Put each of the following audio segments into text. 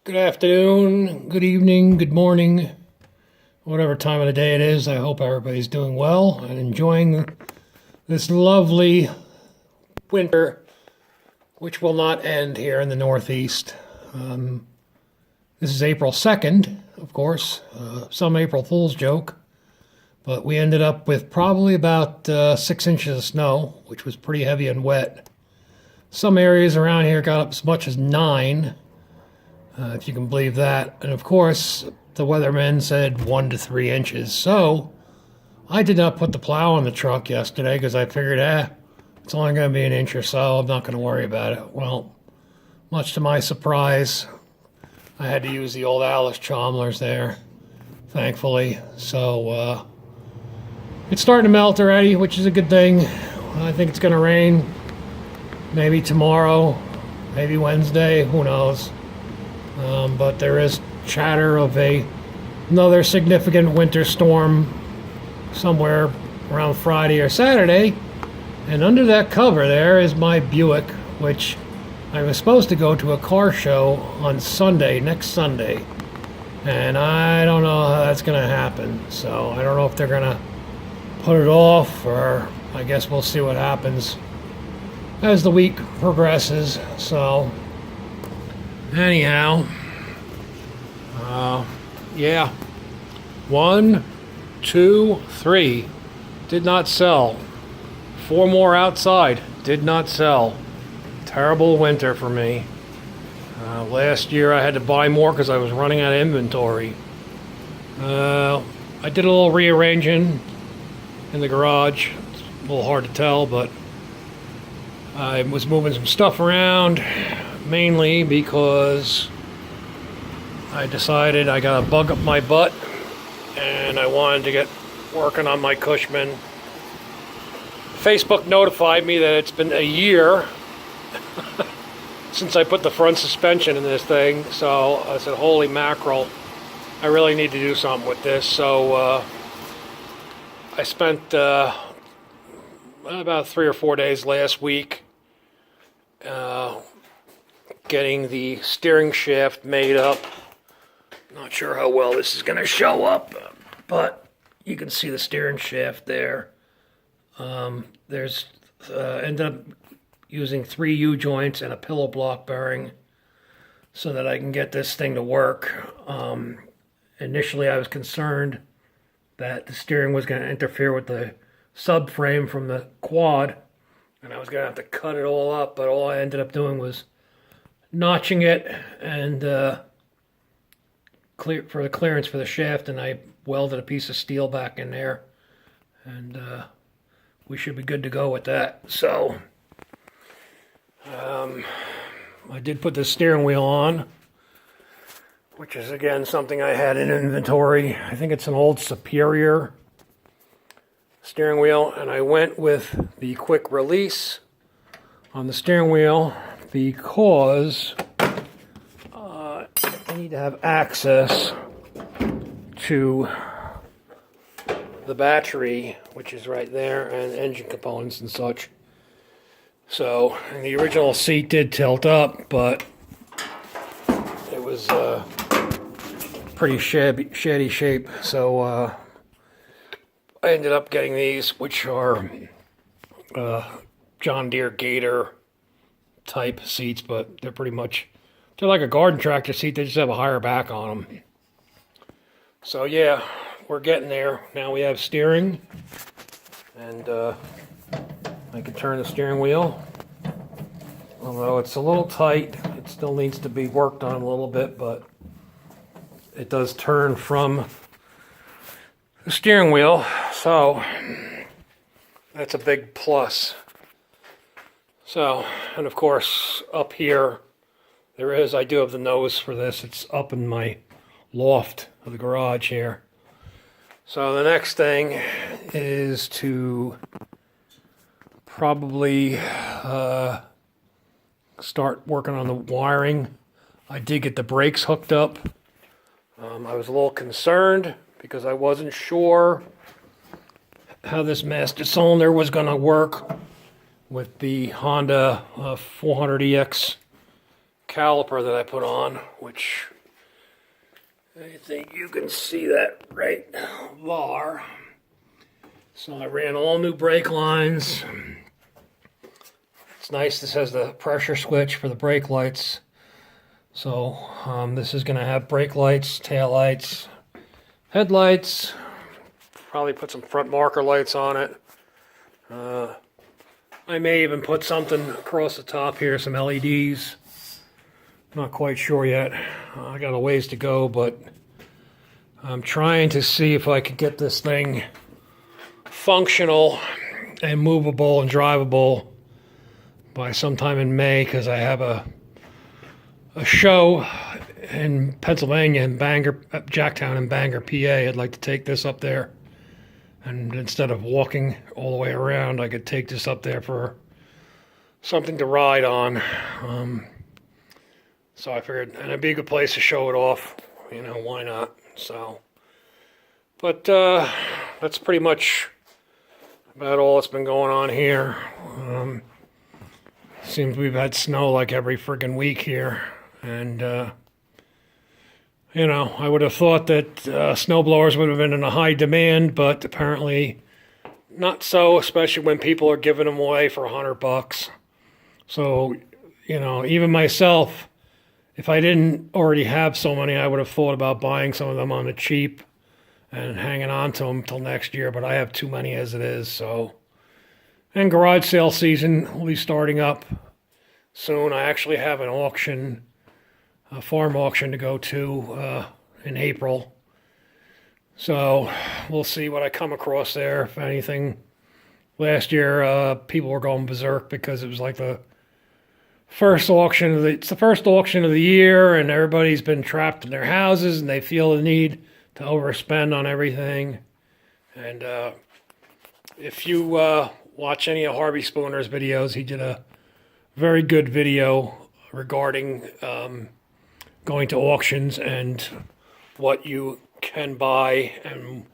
Good afternoon, good evening, good morning, whatever time of the day it is. I hope everybody's doing well and enjoying this lovely winter, which will not end here in the Northeast. This is April 2nd, of course, some April Fool's joke, but we ended up with probably about 6 inches of snow, which was pretty heavy and wet. Some areas around here got up as much as 9. If you can believe that. And of course, the weatherman said 1 to 3 inches. So I did not put the plow on the truck yesterday because I figured, it's only going to be an inch or so. I'm not going to worry about it. Well, much to my surprise, I had to use the old Alice Chalmers there, thankfully. So it's starting to melt already, which is a good thing. I think it's going to rain maybe tomorrow, maybe Wednesday, who knows. But there is chatter of another significant winter storm somewhere around Friday or Saturday. And under that cover there is my Buick, which I was supposed to go to a car show on Sunday, next Sunday. And I don't know how that's going to happen. So I don't know if they're going to put it off, or I guess we'll see what happens as the week progresses. So anyhow, yeah, 1, 2, 3 did not sell. 4 more outside did not sell. Terrible winter for me. Last year I had to buy more because I was running out of inventory. I did a little rearranging in the garage. It's a little hard to tell, but I was moving some stuff around, mainly because I decided I got a bug up my butt and I wanted to get working on my Cushman. Facebook notified me that it's been a year since I put the front suspension in this thing, so I said, holy mackerel, I really need to do something with this. So I spent about 3 or 4 days last week getting the steering shaft made up. Not sure how well this is going to show up, but you can see the steering shaft there. There's ended up using 3 U-joints and a pillow block bearing so that I can get this thing to work. Initially I was concerned that the steering was going to interfere with the subframe from the quad, and I was going to have to cut it all up, but all I ended up doing was notching it and clear for the clearance for the shaft, and I welded a piece of steel back in there, and we should be good to go with that. So I did put the steering wheel on, which is again something I had in inventory. I think it's an old Superior steering wheel, and I went with the quick release on the steering wheel because I need to have access to the battery, which is right there, and engine components and such. So, and the original seat did tilt up, but it was pretty shabby shape. So I ended up getting these, which are John Deere Gator type seats, but they're like a garden tractor seat. They just have a higher back on them. So yeah, we're getting there. Now we have steering, and I can turn the steering wheel. Although it's a little tight, it still needs to be worked on a little bit, but it does turn from the steering wheel, so that's a big plus. So, and of course, up here, I do have the nose for this. It's up in my loft of the garage here. So the next thing is to probably start working on the wiring. I did get the brakes hooked up. I was a little concerned because I wasn't sure how this master cylinder was going to work with the Honda 400EX caliper that I put on, which I think you can see that right there. So I ran all new brake lines. It's nice, this has the pressure switch for the brake lights. So this is going to have brake lights, tail lights, headlights, probably put some front marker lights on it. I may even put something across the top here, some LEDs. Not quite sure yet. I got a ways to go, but I'm trying to see if I could get this thing functional and movable and drivable by sometime in May, because I have a show in Pennsylvania, in Bangor, Jacktown in Bangor, PA. I'd like to take this up there. And instead of walking all the way around, I could take this up there for something to ride on. So I figured, and it'd be a good place to show it off. You know, why not? So, but that's pretty much about all that's been going on here. Seems we've had snow like every friggin' week here. And, you know, I would have thought that snowblowers would have been in a high demand, but apparently not so, especially when people are giving them away for $100. So, you know, even myself, if I didn't already have so many, I would have thought about buying some of them on the cheap and hanging on to them till next year, but I have too many as it is, so. And garage sale season will be starting up soon. I actually have an auction, a farm auction to go to in April. So we'll see what I come across there, if anything. Last year, people were going berserk because it was like the first auction of it's the first auction of the year, and everybody's been trapped in their houses and they feel the need to overspend on everything. And if you watch any of Harvey Spooner's videos, he did a very good video regarding going to auctions and what you can buy, and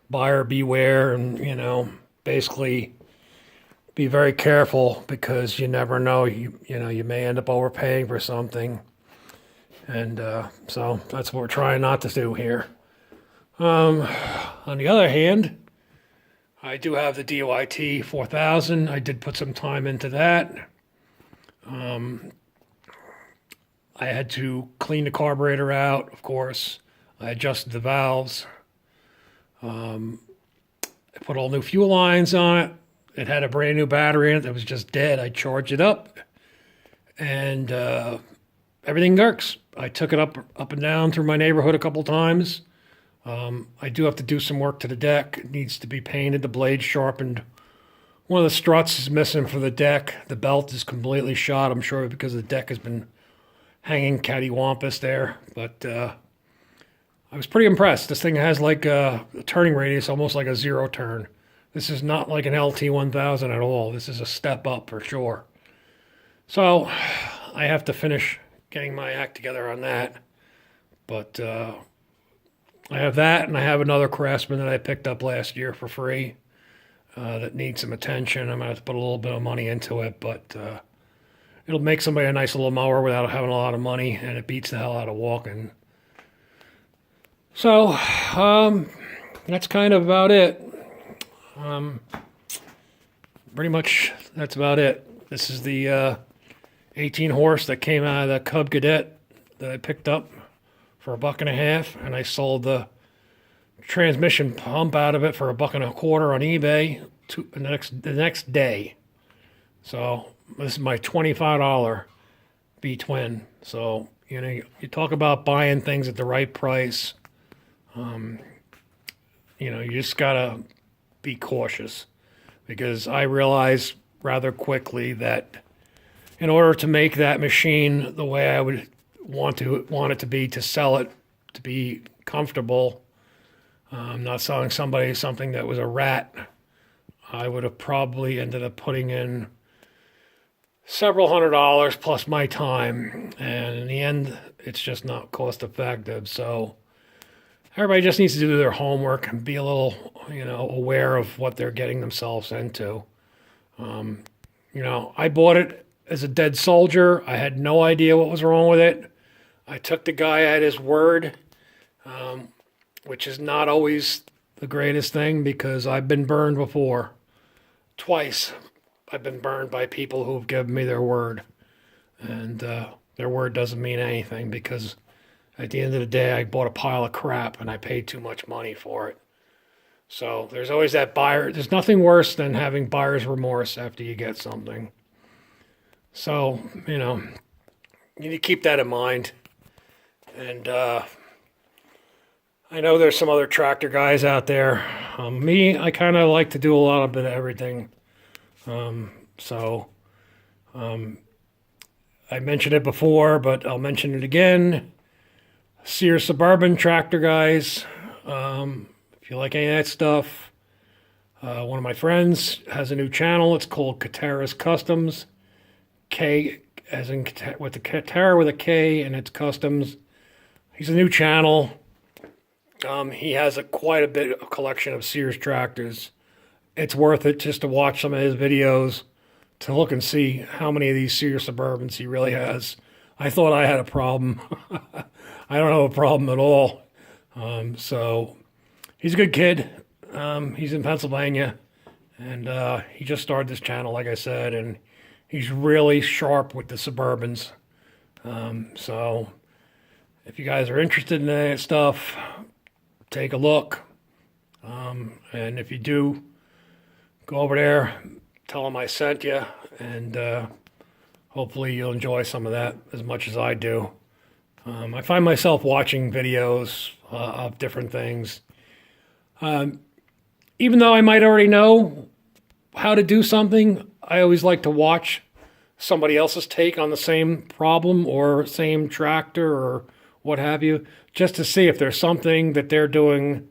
buyer beware, and, you know, basically be very careful, because you never know, you know, you may end up overpaying for something. And so that's what we're trying not to do here. On the other hand, I do have the DOIT 4000. I did put some time into that. I had to clean the carburetor out, of course. I adjusted the valves. I put all new fuel lines on it. It had a brand new battery in it that was just dead. I charged it up, and everything works. I took it up and down through my neighborhood a couple times. I do have to do some work to the deck. It needs to be painted, the blade sharpened. One of the struts is missing for the deck. The belt is completely shot, I'm sure, because the deck has been hanging cattywampus there. But I was pretty impressed. This thing has like a turning radius, almost like a zero turn. This is not like an LT1000 at all. This is a step up for sure. So I have to finish getting my act together on that. But I have that, and I have another Craftsman that I picked up last year for free that needs some attention. I'm going to have to put a little bit of money into it, but it'll make somebody a nice little mower without having a lot of money, and it beats the hell out of walking. So that's kind of about it. Pretty much that's about it. This is the 18 horse that came out of the Cub Cadet that I picked up for $1.50, and I sold the transmission pump out of it for $1.25 on eBay the next day. So this is my $25 B-twin. So, you know, you talk about buying things at the right price. You know, you just gotta be cautious, because I realized rather quickly that in order to make that machine the way I would want it to be, to sell it, to be comfortable, not selling somebody something that was a rat, I would have probably ended up putting in several $100s plus my time, and in the end, it's just not cost effective. So everybody just needs to do their homework and be a little, you know, aware of what they're getting themselves into. You know, I bought it as a dead soldier. I had no idea what was wrong with it. I took the guy at his word, which is not always the greatest thing because I've been burned before. Twice I've been burned by people who've given me their word. And their word doesn't mean anything because at the end of the day, I bought a pile of crap and I paid too much money for it. So there's always that buyer. There's nothing worse than having buyer's remorse after you get something. So, you need to keep that in mind. And I know there's some other tractor guys out there. I kind of like to do a lot of bit of everything. I mentioned it before, but I'll mention it again. Sears Suburban tractor guys. If you like any of that stuff, one of my friends has a new channel. It's called Katerra's Customs. K as in with the katerra with a K, and it's customs. He's a new channel. He has quite a bit of collection of Sears tractors. It's worth it just to watch some of his videos to look and see how many of these Sears Suburbans he really has. I thought I had a problem. I don't have a problem at all. So he's a good kid. He's in Pennsylvania, and he just started this channel, like I said, and he's really sharp with the Suburbans. So if you guys are interested in that stuff, take a look. And if you do, go over there, tell him I sent you, and hopefully you'll enjoy some of that as much as I do. I find myself watching videos of different things. Even though I might already know how to do something, I always like to watch somebody else's take on the same problem or same tractor or what have you, just to see if there's something that they're doing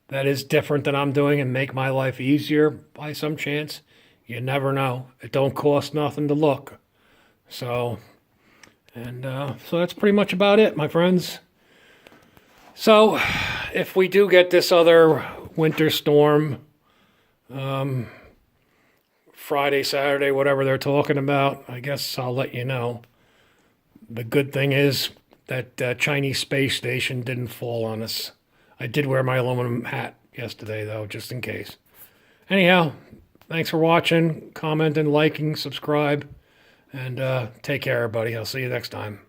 that is different than I'm doing and make my life easier by some chance. You never know. It don't cost nothing to look. So that's pretty much about it, my friends. So if we do get this other winter storm, Friday, Saturday, whatever they're talking about, I guess I'll let you know. The good thing is that Chinese space station didn't fall on us. I did wear my aluminum hat yesterday, though, just in case. Anyhow, thanks for watching, commenting, liking, subscribe, and take care, everybody. I'll see you next time.